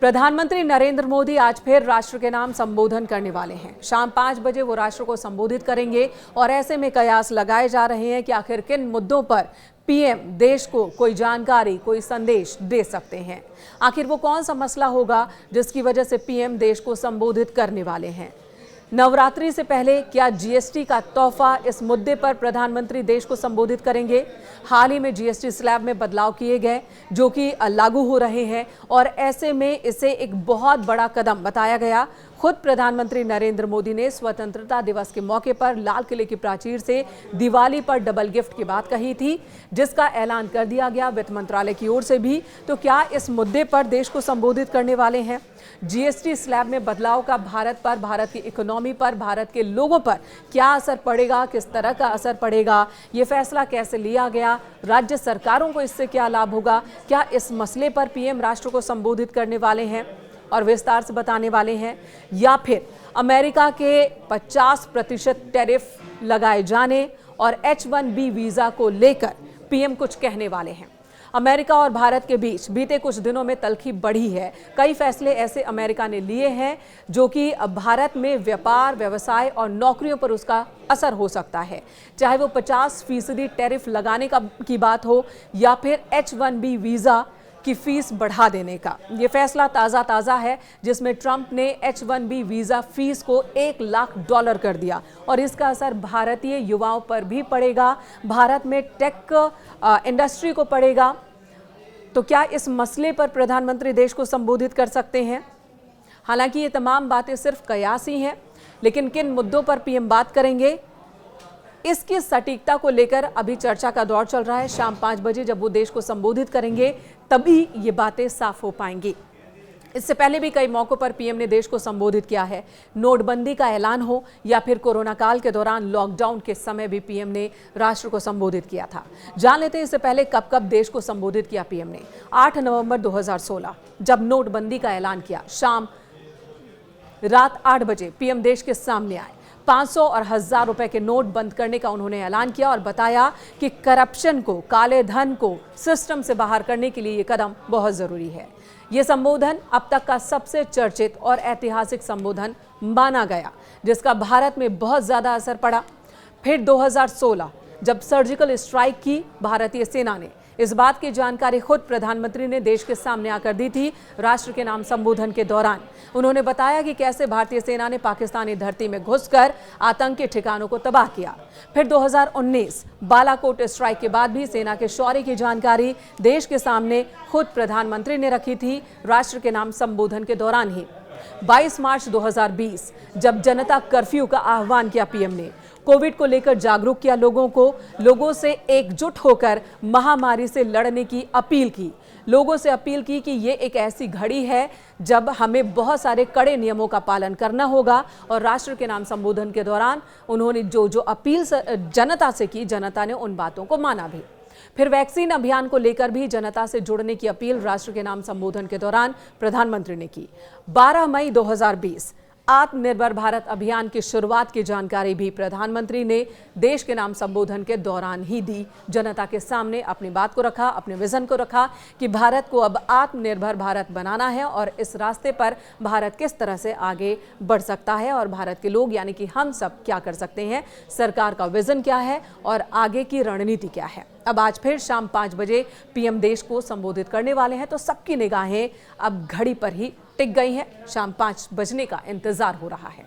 प्रधानमंत्री नरेंद्र मोदी आज फिर राष्ट्र के नाम संबोधन करने वाले हैं। शाम 5 बजे वो राष्ट्र को संबोधित करेंगे और ऐसे में कयास लगाए जा रहे हैं कि आखिर किन मुद्दों पर पीएम देश को कोई जानकारी, कोई संदेश दे सकते हैं। आखिर वो कौन सा मसला होगा जिसकी वजह से पीएम देश को संबोधित करने वाले हैं। नवरात्रि से पहले क्या जीएसटी का तोहफा, इस मुद्दे पर प्रधानमंत्री देश को संबोधित करेंगे। हाल ही में जीएसटी स्लैब में बदलाव किए गए जो कि लागू हो रहे हैं और ऐसे में इसे एक बहुत बड़ा कदम बताया गया। खुद प्रधानमंत्री नरेंद्र मोदी ने स्वतंत्रता दिवस के मौके पर लाल किले की प्राचीर से दिवाली पर डबल गिफ्ट की बात कही थी, जिसका ऐलान कर दिया गया वित्त मंत्रालय की ओर से भी। तो क्या इस मुद्दे पर देश को संबोधित करने वाले हैं। जीएसटी स्लैब में बदलाव का भारत पर, भारत की इकोनॉमी पर, भारत के लोगों पर क्या असर पड़ेगा, किस तरह का असर पड़ेगा, ये फैसला कैसे लिया गया, राज्य सरकारों को इससे क्या लाभ होगा, क्या इस मसले पर पीएम राष्ट्र को संबोधित करने वाले हैं और विस्तार से बताने वाले हैं, या फिर अमेरिका के 50% टैरिफ लगाए जाने और H1B वीजा को लेकर पीएम कुछ कहने वाले हैं। अमेरिका और भारत के बीच बीते कुछ दिनों में तल्खी बढ़ी है। कई फैसले ऐसे अमेरिका ने लिए हैं जो कि भारत में व्यापार, व्यवसाय और नौकरियों पर उसका असर हो सकता है, चाहे वो 50% टैरिफ लगाने की बात हो या फिर H1B वीजा की फीस बढ़ा देने का। ये फैसला ताज़ा है जिसमें ट्रंप ने H1B वीजा फीस को $1 लाख कर दिया और इसका असर भारतीय युवाओं पर भी पड़ेगा, भारत में टेक इंडस्ट्री को पड़ेगा। तो क्या इस मसले पर प्रधानमंत्री देश को संबोधित कर सकते हैं। हालांकि ये तमाम बातें सिर्फ कयास ही हैं, लेकिन किन मुद्दों पर पीएम बात करेंगे, इसकी सटीकता को लेकर अभी चर्चा का दौर चल रहा है। शाम 5 बजे जब वो देश को संबोधित करेंगे तभी ये बातें साफ हो पाएंगी। इससे पहले भी कई मौकों पर पीएम ने देश को संबोधित किया है। नोटबंदी का ऐलान हो या फिर कोरोना काल के दौरान लॉकडाउन के समय भी पीएम ने राष्ट्र को संबोधित किया था। जान लेते हैं इससे पहले कब कब देश को संबोधित किया पीएम ने। 8 नवंबर 2016 जब नोटबंदी का ऐलान किया, शाम रात 8 बजे पीएम देश के सामने आए। 500 और 1000 रुपए के नोट बंद करने का उन्होंने ऐलान किया और बताया कि करप्शन को, काले धन को सिस्टम से बाहर करने के लिए ये कदम बहुत जरूरी है। ये संबोधन अब तक का सबसे चर्चित और ऐतिहासिक संबोधन माना गया, जिसका भारत में बहुत ज्यादा असर पड़ा। फिर 2016 जब सर्जिकल स्ट्राइक की भारतीय सेना ने, इस बात की जानकारी खुद प्रधानमंत्री ने देश के सामने आकर दी थी। राष्ट्र के नाम संबोधन के दौरान उन्होंने बताया कि कैसे भारतीय सेना ने पाकिस्तानी धरती में घुसकर आतंकी ठिकानों को तबाह किया। फिर 2019 बालाकोट स्ट्राइक के बाद भी सेना के शौर्य की जानकारी देश के सामने खुद प्रधानमंत्री ने रखी थी, राष्ट्र के नाम संबोधन के दौरान ही। 22 मार्च 2020 जब जनता कर्फ्यू का आह्वान किया पीएम ने, कोविड को लेकर जागरूक किया लोगों से एकजुट होकर महामारी से लड़ने की अपील की। लोगों से अपील की कि ये एक ऐसी घड़ी है जब हमें बहुत सारे कड़े नियमों का पालन करना होगा और राष्ट्र के नाम संबोधन के दौरान उन्होंने जो अपील जनता से की, जनता ने उन बातों को माना भी। फिर वैक्सीन अभियान को लेकर भी जनता से जुड़ने की अपील राष्ट्र के नाम संबोधन के दौरान प्रधानमंत्री ने की। 12 मई 2020 आत्मनिर्भर भारत अभियान की शुरुआत की जानकारी भी प्रधानमंत्री ने देश के नाम संबोधन के दौरान ही दी। जनता के सामने अपनी बात को रखा, अपने विजन को रखा कि भारत को अब आत्मनिर्भर भारत बनाना है और इस रास्ते पर भारत किस तरह से आगे बढ़ सकता है और भारत के लोग यानी कि हम सब क्या कर सकते हैं, सरकार का विजन क्या है और आगे की रणनीति क्या है। अब आज फिर शाम 5 बजे पीएम देश को संबोधित करने वाले हैं, तो सबकी निगाहें अब घड़ी पर ही टिक गई हैं। शाम 5 बजने का इंतजार हो रहा है।